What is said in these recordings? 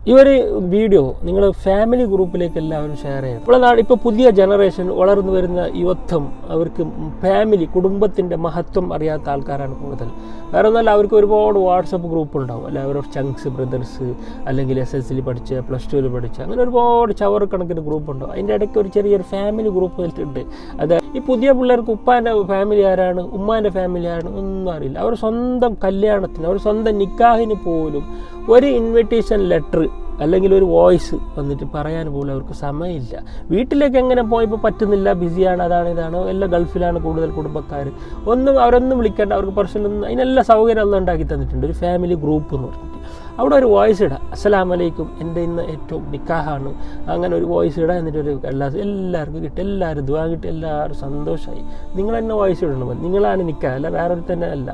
ഈ ഒരു വീഡിയോ നിങ്ങൾ ഫാമിലി ഗ്രൂപ്പിലേക്ക് എല്ലാവരും ഷെയർ ചെയ്യണം. നമ്മുടെ നാട് ഇപ്പോൾ പുതിയ ജനറേഷൻ വളർന്നു വരുന്ന യുവത്വം അവർക്ക് ഫാമിലി കുടുംബത്തിൻ്റെ മഹത്വം അറിയാത്ത ആൾക്കാരാണ് കൂടുതൽ. വേറെ ഒന്നല്ല, അവർക്ക് ഒരുപാട് വാട്സപ്പ് ഗ്രൂപ്പ് ഉണ്ടാവും, അല്ല അവരുടെ ചങ്ക്സ് ബ്രദേഴ്സ്, അല്ലെങ്കിൽ SSL പഠിച്ച +2 പഠിച്ച, അങ്ങനെ ഒരുപാട് ചവറുകണക്കിന് ഗ്രൂപ്പ് ഉണ്ടാവും. അതിൻ്റെ ഇടയ്ക്ക് ഒരു ചെറിയൊരു ഫാമിലി ഗ്രൂപ്പ് ഉണ്ട്. അത് ഈ പുതിയ പിള്ളേർക്ക് ഉപ്പാൻ്റെ ഫാമിലി ആരാണ്, ഉമ്മാൻ്റെ ഫാമിലി ആരാണ് ഒന്നും അറിയില്ല. അവർ സ്വന്തം കല്യാണത്തിന്, അവർ സ്വന്തം നിക്കാഹിന് പോലും ഒരു ഇൻവിറ്റേഷൻ ലെറ്റർ അല്ലെങ്കിൽ ഒരു വോയിസ് വന്നിട്ട് പറയാൻ പോലും അവർക്ക് സമയമില്ല. വീട്ടിലേക്ക് എങ്ങനെ പോയപ്പോൾ പറ്റുന്നില്ല, ബിസിയാണ്, അതാണ് ഇതാണ്, എല്ലാം ഗൾഫിലാണ് കൂടുതൽ കുടുംബക്കാർ. അവരൊന്നും വിളിക്കേണ്ട, അവർക്ക് പ്രശ്നമൊന്നും, അതിനെല്ലാം സൗകര്യം ഒന്നും ഉണ്ടാക്കി തന്നിട്ടുണ്ട്. ഒരു ഫാമിലി ഗ്രൂപ്പ് എന്ന് പറഞ്ഞിട്ട് അവിടെ ഒരു വോയിസ് ഇടാം, അസ്സലാമു അലൈക്കും, എൻ്റെ ഇന്ന് ഏറ്റവും നിക്കാഹാണ്, അങ്ങനെ ഒരു വോയിസ് ഇടാം. എന്നിട്ടൊരു എല്ലാവർക്കും കിട്ടി, എല്ലാവരും ദുആ കിട്ടി, എല്ലാവരും സന്തോഷമായി. നിങ്ങൾ തന്നെ വോയിസ് ഇടണം, നിങ്ങളാണ് നിക്കാഹ്, അല്ല വേറെ തന്നെ അല്ല.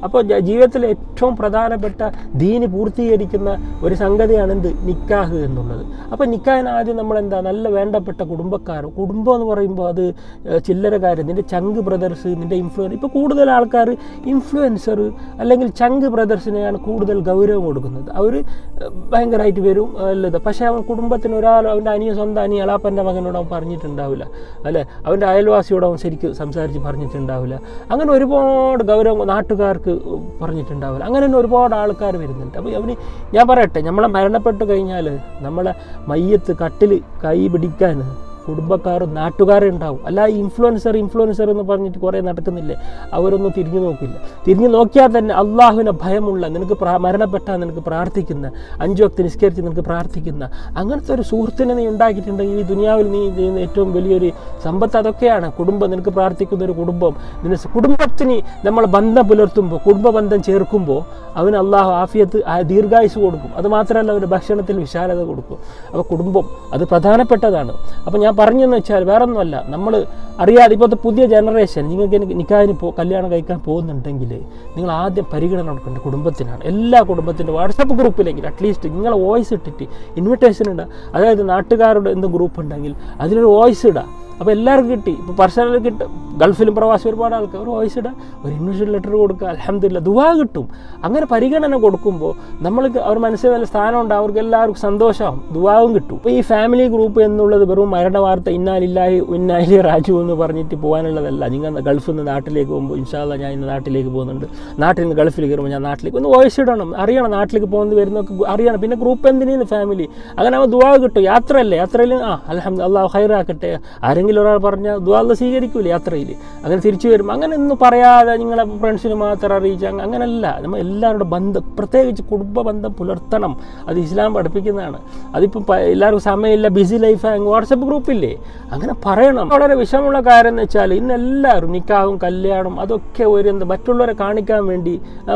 അപ്പോൾ ജീവിതത്തിലെ ഏറ്റവും പ്രധാനപ്പെട്ട ദീന് പൂർത്തീകരിക്കുന്ന ഒരു സംഗതിയാണ് എന്ത്, നിക്കാഹ് എന്നുള്ളത്. അപ്പോൾ നിക്കാഹിന് ആദ്യം നമ്മളെന്താ, നല്ല വേണ്ടപ്പെട്ട കുടുംബക്കാരോ, കുടുംബം എന്ന് പറയുമ്പോൾ അത് ചില്ലറ കാര്യം, നിൻ്റെ ചങ്ക് ബ്രദേഴ്സ്, നിൻ്റെ ഇപ്പോൾ കൂടുതൽ ആൾക്കാർ ഇൻഫ്ലുവൻസർ അല്ലെങ്കിൽ ചങ്ക് ബ്രദേഴ്സിനെയാണ് കൂടുതൽ ഗൗരവം കൊടുക്കുന്നത്. അവർ ഭയങ്കരമായിട്ട് വരും അല്ലത്, പക്ഷേ അവൻ കുടുംബത്തിന് അവൻ്റെ സ്വന്തം അനിയൻ അളാപ്പൻ്റെ മകനോട് അവൻ പറഞ്ഞിട്ടുണ്ടാവില്ല, അല്ലേ, അവൻ്റെ അയൽവാസിയോട് അവൻ ശരിക്കും സംസാരിച്ച് പറഞ്ഞിട്ടുണ്ടാവില്ല. അങ്ങനെ ഒരുപാട് ഗൗരവം നാട്ടുകാർക്ക് പറഞ്ഞിട്ടുണ്ടാവില്ല. അങ്ങനെ തന്നെ ഒരുപാട് ആൾക്കാർ വരുന്നുണ്ട്. അപ്പോൾ അവന് ഞാൻ പറയട്ടെ, നമ്മളെ മരണപ്പെട്ട് കഴിഞ്ഞാൽ നമ്മളെ മയ്യത്ത് കട്ടിൽ കൈ പിടിക്കാൻ കുടുംബക്കാരും നാട്ടുകാരും ഉണ്ടാവും. അല്ല ഇൻഫ്ലുവൻസർ എന്ന് പറഞ്ഞിട്ട് കുറേ നടക്കുന്നില്ലേ, അവരൊന്നും തിരിഞ്ഞു നോക്കില്ല. തിരിഞ്ഞു നോക്കിയാൽ തന്നെ അള്ളാഹുവിനെ ഭയമുള്ള, നിനക്ക് മരണപ്പെട്ടാൽ നിനക്ക് പ്രാർത്ഥിക്കുന്ന, 5 വക്ത് നിസ്കരിച്ച് നിനക്ക് പ്രാർത്ഥിക്കുന്ന അങ്ങനത്തെ ഒരു സുഹൃത്തിനെ നീ ഉണ്ടാക്കിയിട്ടുണ്ടെങ്കിൽ ഈ ദുനിയാവിൽ നീ ചെയ്യുന്ന ഏറ്റവും വലിയൊരു സമ്പത്ത് അതൊക്കെയാണ്. കുടുംബം, നിനക്ക് പ്രാർത്ഥിക്കുന്ന ഒരു കുടുംബം. കുടുംബത്തിന് നമ്മൾ ബന്ധം പുലർത്തുമ്പോൾ, കുടുംബ ബന്ധം ചേർക്കുമ്പോൾ അവന് അള്ളാഹു ആഫിയത്ത്, ദീർഘായുസ് കൊടുക്കും. അതുമാത്രമല്ല അവൻ്റെ ഭക്ഷണത്തിൽ വിശാലത കൊടുക്കും. അപ്പോൾ കുടുംബം അത് പ്രധാനപ്പെട്ടതാണ്. അപ്പോൾ ഞാൻ പറഞ്ഞെന്ന് വെച്ചാൽ വേറെ ഒന്നുമല്ല, നമ്മൾ അറിയാതെ ഇപ്പോഴത്തെ പുതിയ ജനറേഷൻ നിങ്ങൾക്ക് നിക്കാഹിന് കല്യാണം കഴിക്കാൻ പോകുന്നുണ്ടെങ്കിൽ നിങ്ങൾ ആദ്യം പരിഗണന കൊടുക്കേണ്ട കുടുംബത്തിനാണ്. എല്ലാ കുടുംബത്തിൻ്റെ വാട്സപ്പ് ഗ്രൂപ്പിലെങ്കിൽ അറ്റ്ലീസ്റ്റ് നിങ്ങളെ വോയിസ് ഇട്ടിട്ട് ഇൻവിറ്റേഷൻ ഇടുക. അതായത് നാട്ടുകാരുടെ എന്ത് ഗ്രൂപ്പ് ഉണ്ടെങ്കിൽ അതിലൊരു വോയിസ് ഇടുക. അപ്പോൾ എല്ലാവർക്കും കിട്ടി. ഇപ്പോൾ പേഴ്സണൽ കിട്ടും, ഗൾഫിലും പ്രവാസി ഒരുപാട് ആൾക്കാർ ഒരു വോയിസ് ഇടുക, ഒരു ഇൻവിറ്റേഷൻ ലെറ്റർ കൊടുക്കുക, അൽഹംദുലില്ലാ ദുആ കിട്ടും. അങ്ങനെ പരിഗണന കൊടുക്കുമ്പോൾ നമ്മൾക്ക് അവർ മനസ്സിൽ നല്ല സ്ഥാനം ഉണ്ടാവും, അവർക്ക് എല്ലാവർക്കും സന്തോഷമാവും, ദുആവും കിട്ടും. അപ്പോൾ ഈ ഫാമിലി ഗ്രൂപ്പ് എന്നുള്ളത് വെറും മരണ വാർത്ത, ഇന്നാലില്ലാഹി ഇന്നായിലൈഹി റാജിഊൻ എന്ന് പറഞ്ഞിട്ട് പോകാനുള്ളതല്ല. നിങ്ങൾ ഗൾഫിൽ നിന്ന് നാട്ടിലേക്ക് പോകുമ്പോൾ ഇൻഷാ അല്ലാഹ് ഞാൻ ഇന്ന് നാട്ടിലേക്ക് പോകുന്നുണ്ട്, നാട്ടിൽ നിന്ന് ഗൾഫിൽ കയറുമ്പോൾ ഞാൻ നാട്ടിലേക്ക് ഒന്ന് വോയിസ് ഇടണം, അറിയണം നാട്ടിലേക്ക് പോകുന്നത് വരുന്നൊക്കെ അറിയണം. പിന്നെ ഗ്രൂപ്പ് എന്തിനു ഫാമിലി, അങ്ങനെ അവൻ ദുആ കിട്ടും. യാത്രയല്ലേ, യാത്രയിൽ അൽഹംദുലില്ലാ അല്ലാഹു ഖൈറാക്കട്ടെ, ആരെങ്കിലും ഒരാൾ പറഞ്ഞാൽ ദുആ അല്ലാഹ് സ്വീകരിക്കൂലേ യാത്രയിൽ, അങ്ങനെ തിരിച്ചു വരും. അങ്ങനെ ഒന്നും പറയാതെ നിങ്ങളെ ഫ്രണ്ട്സിന് മാത്രം അറിയിച്ച് അങ്ങനെയല്ല. നമ്മൾ എല്ലാവരുടെ ബന്ധം, പ്രത്യേകിച്ച് കുടുംബ ബന്ധം പുലർത്തണം. അത് ഇസ്ലാം പഠിപ്പിക്കുന്നതാണ്. അതിപ്പം എല്ലാവർക്കും സമയമില്ല, ബിസി ലൈഫായി വാട്സപ്പ് ഗ്രൂപ്പില്ലേ, അങ്ങനെ പറയണം. വളരെ വിഷമമുള്ള കാര്യം എന്ന് വെച്ചാൽ ഇന്ന് എല്ലാവരും നിക്കാഹും കല്യാണം അതൊക്കെ ഒരു മറ്റുള്ളവരെ കാണിക്കാൻ വേണ്ടി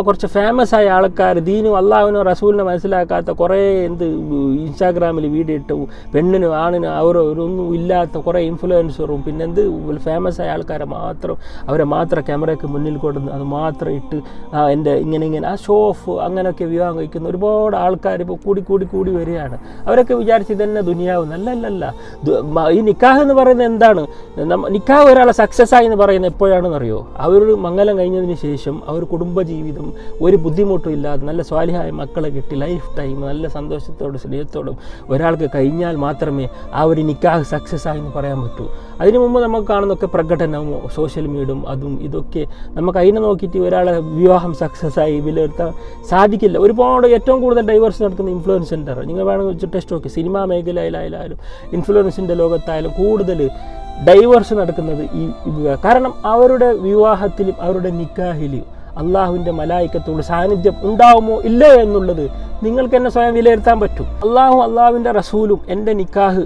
കുറച്ച് ഫേമസ് ആയ ആൾക്കാർ, ദീനും അള്ളാഹുവിനോ റസൂലിനോ മനസ്സിലാക്കാത്ത കുറേ ഇൻസ്റ്റാഗ്രാമിൽ വീഡിയോ ഇട്ടു, പെണ്ണിനും ആണിനും അവരൊന്നും ഇല്ലാത്ത കുറേ ഇൻഫ്ലുവൻസറും പിന്നെ ഫേമസ് ആയ ആൾക്കാരെ അവരെ മാത്രം ക്യാമറയ്ക്ക് മുന്നിൽ കൊടുന്ന് അത് മാത്രം ഇട്ട് എൻ്റെ ഇങ്ങനെ ആ ഷോ ഓഫ് അങ്ങനെയൊക്കെ വിവാഹം കഴിക്കുന്ന ഒരുപാട് ആൾക്കാർ ഇപ്പോൾ കൂടി വരികയാണ്. അവരൊക്കെ വിചാരിച്ച് ഇതന്നെ ദുനിയാവ്. നല്ലല്ല. ഈ നിക്കാഹ് എന്ന് പറയുന്നത് എന്താണ്? നിക്കാഹ് ഒരാളെ സക്സസ് ആയി എന്ന് പറയുന്നത് എപ്പോഴാണെന്നറിയോ? അവരൊരു മംഗലം കഴിഞ്ഞതിന് ശേഷം അവർ കുടുംബജീവിതം ഒരു ബുദ്ധിമുട്ടും ഇല്ലാതെ നല്ല സ്വാലിഹായ മക്കളെ കിട്ടി ലൈഫ് ടൈം നല്ല സന്തോഷത്തോടും സ്നേഹത്തോടും ഒരാൾക്ക് കഴിഞ്ഞാൽ മാത്രമേ ആ ഒരു നിക്കാഹ് സക്സസ് ആയി എന്ന് പറയാൻ പറ്റൂ. അതിനു മുമ്പ് നമുക്ക് കാണുന്നൊക്കെ പ്രകടനമോ സോഷ്യൽ മീഡിയയും അതും ഇതൊക്കെ നമുക്ക് അതിനെ നോക്കിയിട്ട് ഒരാളെ വിവാഹം സക്സസ് ആയി വിലയിരുത്താൻ സാധിക്കില്ല. ഒരുപാട് ഏറ്റവും കൂടുതൽ ഡൈവേഴ്സ് നടക്കുന്ന ഇൻഫ്ലുവൻസ് സെൻ്റർ നിങ്ങൾ വേണമെങ്കിൽ ടെസ്റ്റ് നോക്കി, സിനിമാ മേഖലയിലായാലും ഇൻഫ്ലുവൻസിൻ്റെ ലോകത്തായാലും കൂടുതൽ ഡൈവേഴ്സ് നടക്കുന്നത് കാരണം അവരുടെ വിവാഹത്തിലും അവരുടെ നിക്കാഹിലും അള്ളാഹുവിൻ്റെ മലായിക്കത്തോട് സാന്നിധ്യം ഉണ്ടാവുമോ ഇല്ലേ എന്നുള്ളത് നിങ്ങൾക്ക് തന്നെ സ്വയം വിലയിരുത്താൻ പറ്റും. അള്ളാഹുവിൻ്റെ റസൂലും എൻ്റെ നിക്കാഹ്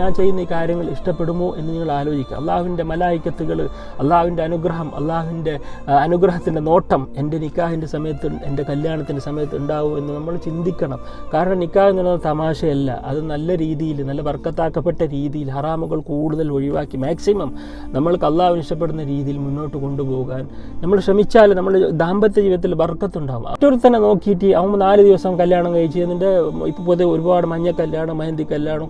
ഞാൻ ചെയ്യുന്ന ഈ കാര്യങ്ങൾ ഇഷ്ടപ്പെടുമോ എന്ന് നിങ്ങൾ ആലോചിക്കുക. അള്ളാഹുവിൻ്റെ മലായിക്കത്തുകൾ, അള്ളാഹുവിൻ്റെ അനുഗ്രഹം, അള്ളാഹുവിൻ്റെ അനുഗ്രഹത്തിൻ്റെ നോട്ടം എൻ്റെ നിക്കാഹിൻ്റെ സമയത്ത്, എൻ്റെ കല്യാണത്തിൻ്റെ സമയത്ത് ഉണ്ടാവും എന്ന് നമ്മൾ ചിന്തിക്കണം. കാരണം നിക്കാഹ് എന്നുള്ളത് തമാശയല്ല. അത് നല്ല രീതിയിൽ, നല്ല ബർക്കത്താക്കപ്പെട്ട രീതിയിൽ ഹറാമുകൾ കൂടുതൽ ഒഴിവാക്കി മാക്സിമം നമ്മൾക്ക് അള്ളാഹുവിന് ഇഷ്ടപ്പെടുന്ന രീതിയിൽ മുന്നോട്ട് കൊണ്ടുപോകാൻ നമ്മൾ ശ്രമിച്ചാൽ നമ്മൾ നമ്മൾ ദാമ്പത്യ ജീവിതത്തിൽ ബർക്കത്തുണ്ടാകും. മറ്റൊരുത്തന്നെ നോക്കിയിട്ട് അവൻ 4 ദിവസം കല്യാണം കഴിച്ച് എന്നിട്ട് ഇപ്പോൾ പൊതുവെ ഒരുപാട് മഞ്ഞ കല്യാണം, മെഹന്തി കല്യാണം,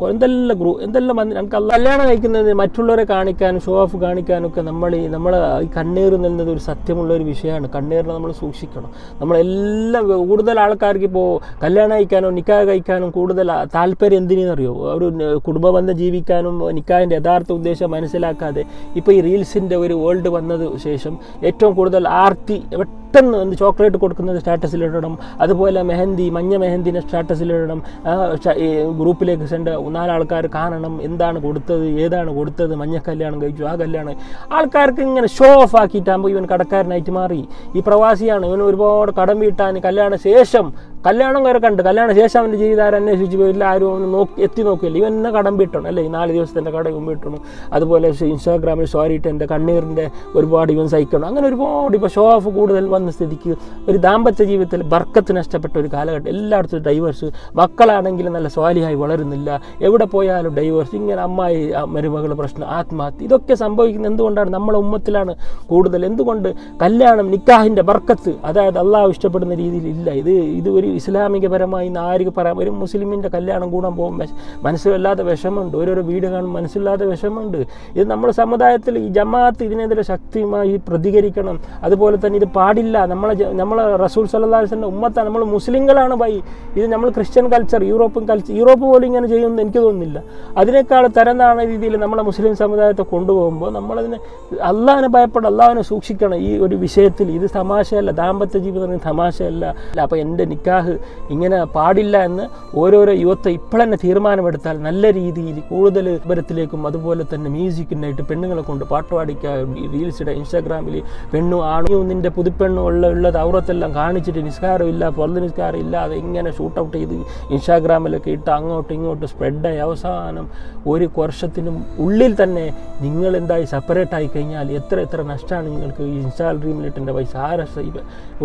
എന്തെല്ലാം നമുക്ക് കല്യാണം കഴിക്കുന്നത് മറ്റുള്ളവരെ കാണിക്കാനും ഷോ ഓഫ് കാണിക്കാനും ഒക്കെ നമ്മൾ ഈ കണ്ണീർ എന്നത് ഒരു സത്യമുള്ള ഒരു വിഷയമാണ്. കണ്ണീറിനെ നമ്മൾ സൂക്ഷിക്കണം. നമ്മളെല്ലാം കൂടുതൽ ആൾക്കാർക്ക് ഇപ്പോൾ കല്യാണം കഴിക്കാനോ നിക്കാഹ് കഴിക്കാനും കൂടുതൽ താല്പര്യം എന്തിനെന്നറിയോ? ഒരു കുടുംബബന്ധം ജീവിക്കാനും നിക്കാഹിൻ്റെ യഥാർത്ഥ ഉദ്ദേശം മനസ്സിലാക്കാതെ ഇപ്പോൾ ഈ റീൽസിൻ്റെ ഒരു വേൾഡ് വന്നത് ശേഷം ഏറ്റവും കൂടുതൽ ആർത്തി പെട്ടെന്ന് ചോക്ലേറ്റ് കൊടുക്കുന്നത് സ്റ്റാറ്റസിലിടണം, അതുപോലെ മഞ്ഞ മെഹന്തിനെ സ്റ്റാറ്റസിലിടണം, ഗ്രൂപ്പിലേക്ക് സെൻഡ് 4 ആൾക്കാർ കാണണം എന്താണ് കൊടുത്തത്, ഏതാണ് കൊടുത്തത്, മഞ്ഞ കല്യാണം കഴിച്ചു, ആ കല്യാണം. ആൾക്കാർക്ക് ഇങ്ങനെ ഷോ ഓഫ് ആക്കിയിട്ടാകുമ്പോൾ ഇവൻ കടക്കാരനായിട്ട് മാറി. ഈ പ്രവാസിയാണ്, ഇവന് ഒരുപാട് കടം വീട്ടാൻ കല്യാണം വരെ കണ്ട് കല്യാണ ശേഷം അവൻ്റെ ജീവിതം അന്വേഷിച്ച് പോയില്ല, ആരും അവന് എത്തി നോക്കില്ല. ഇവൻ എന്നെ കടം വീട്ടണം അല്ലേ, ഈ 4 ദിവസത്തിൻ്റെ കട ഇവൻ വീട്ടണം. അതുപോലെ ഇൻസ്റ്റാഗ്രാമിൽ സ്റ്റോറിയിട്ട് എൻ്റെ കണ്ണീറിൻ്റെ ഒരുപാട് ഇവൻ സഹിക്കണം. അങ്ങനെ ഒരുപാട് ഇപ്പോൾ ഷോ ഓഫ് കൂടുതൽ വന്ന സ്ഥിതിക്ക് ഒരു ദാമ്പത്യ ജീവിതത്തിൽ ബർക്കത്ത് നഷ്ടപ്പെട്ട ഒരു കാലഘട്ടം. എല്ലായിടത്തും ഡൈവേഴ്സ്, മക്കളാണെങ്കിലും നല്ല സ്വാലിഹായി വളരുന്നില്ല, എവിടെ പോയാലും ഡൈവേഴ്സ്, ഇങ്ങനെ അമ്മായി മരുമകൾ പ്രശ്നം, ആത്മഹത്യ, ഇതൊക്കെ സംഭവിക്കുന്നത് എന്തുകൊണ്ടാണ്? നമ്മളെ ഉമ്മത്തിലാണ് കൂടുതൽ. എന്തുകൊണ്ട്? കല്യാണം നിക്കാഹിൻ്റെ ബർക്കത്ത് അതായത് അള്ളാഹു ഇഷ്ടപ്പെടുന്ന രീതിയിൽ ഇല്ല. ഇത് ഒരു ഇസ്ലാമികപരമായി ആർക്ക് പറയാം? ഒരു മുസ്ലിമിൻ്റെ കല്യാണം കൂടാൻ പോകുമ്പോൾ മനസ്സിലാതെ വിഷമമുണ്ട്, ഓരോരോ വീട് കാണും മനസ്സിലാതെ വിഷമമുണ്ട്. ഇത് നമ്മുടെ സമുദായത്തിൽ ഈ ജമാഅത്ത് ഇതിനെതിരെ ശക്തിയുമായി പ്രതികരിക്കണം. അതുപോലെ തന്നെ ഇത് പാടില്ല. നമ്മളെ റസൂൽ സല്ലല്ലാഹു അലൈഹി വസല്ലം ഉമ്മത്താണ്, നമ്മൾ മുസ്ലിങ്ങളാണ് ഇത് നമ്മൾ ക്രിസ്ത്യൻ കൾച്ചർ, യൂറോപ്പ് പോലും ഇങ്ങനെ ചെയ്യുമെന്ന് എനിക്ക് തോന്നുന്നില്ല. അതിനേക്കാൾ തരംതാണ രീതിയിൽ നമ്മളെ മുസ്ലിം സമുദായത്തെ കൊണ്ടുപോകുമ്പോൾ നമ്മളതിനെ അള്ളാഹിനെ ഭയപ്പെട്ട് അള്ളാഹിനെ സൂക്ഷിക്കണം. ഈ ഒരു വിഷയത്തിൽ ഇത് തമാശയല്ല, ദാമ്പത്യ ജീവിതം തമാശയല്ല. അപ്പോൾ എൻ്റെ നിക്കാഹ് ഇങ്ങനെ പാടില്ല എന്ന് ഓരോരോ യുവത്തെ ഇപ്പോഴെന്നെ തീരുമാനമെടുത്താൽ നല്ല രീതിയിൽ കൂടുതൽ വിവരത്തിലേക്കും അതുപോലെ തന്നെ മ്യൂസിക്കിനായിട്ട് പെണ്ണുങ്ങളെ കൊണ്ട് പാട്ട് പാടിക്കുക, റീൽസിടെ ഇൻസ്റ്റാഗ്രാമിൽ പെണ്ണും ആണും നിൻ്റെ പുതുപ്പെണ്ണും ഉള്ളത് ഔറത്തെല്ലാം കാണിച്ചിട്ട് നിസ്കാരമില്ല, പൊറത്ത് നിസ്കാരം ഇല്ലാതെ ഇങ്ങനെ ഷൂട്ട് ഔട്ട് ചെയ്ത് ഇൻസ്റ്റാഗ്രാമിലൊക്കെ ഇട്ട് അങ്ങോട്ടും ഇങ്ങോട്ടും സ്പ്രെഡായി അവസാനം ഒരു വർഷത്തിനും ഉള്ളിൽ തന്നെ നിങ്ങൾ എന്തായി സെപ്പറേറ്റ് ആയി കഴിഞ്ഞാൽ എത്ര നഷ്ടമാണ് നിങ്ങൾക്ക്. ഈ ഇൻസ്റ്റാഗ്രാമിലിട്ടെൻ്റെ പൈസ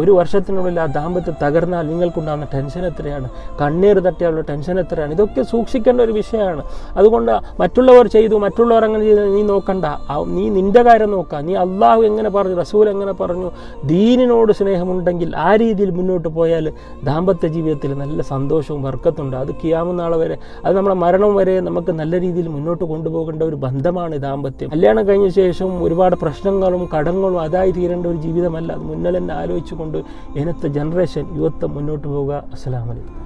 ഒരു വർഷത്തിനുള്ളിൽ ആ ദാമ്പത്യം തകർന്നാൽ നിങ്ങൾക്കുണ്ടാകുന്ന ടെൻഷൻ എത്രയാണ്, കണ്ണീർ തട്ടിയാലുള്ള ടെൻഷൻ എത്രയാണ്. ഇതൊക്കെ സൂക്ഷിക്കേണ്ട ഒരു വിഷയമാണ്. അതുകൊണ്ട് മറ്റുള്ളവർ ചെയ്തു, മറ്റുള്ളവർ അങ്ങനെ ചെയ്തു നീ നോക്കണ്ട. നീ നിൻ്റെ കാര്യം നോക്കുക. നീ അള്ളാഹു എങ്ങനെ പറഞ്ഞു, റസൂൽ എങ്ങനെ പറഞ്ഞു, ദീനിനോട് സ്നേഹമുണ്ടെങ്കിൽ ആ രീതിയിൽ മുന്നോട്ട് പോയാൽ ദാമ്പത്യ ജീവിതത്തിൽ നല്ല സന്തോഷവും ബർക്കത്തുണ്ട്. അത് ഖിയാമത്ത് നാൾ വരെ, അത് നമ്മുടെ മരണം വരെ നമുക്ക് നല്ല രീതിയിൽ മുന്നോട്ട് കൊണ്ടുപോകേണ്ട ഒരു ബന്ധമാണ് ദാമ്പത്യം. കല്യാണം കഴിഞ്ഞ ശേഷം ഒരുപാട് പ്രശ്നങ്ങളും കടങ്ങളും അതായി തീരേണ്ട ഒരു ജീവിതമല്ല. അത് മുന്നിൽ തന്നെ ആലോചിച്ചുകൊണ്ട് ഇന്നത്തെ ജനറേഷൻ യുവത്വം മുന്നോട്ട് പോവുക. അസ്സലാമു അലൈക്കും.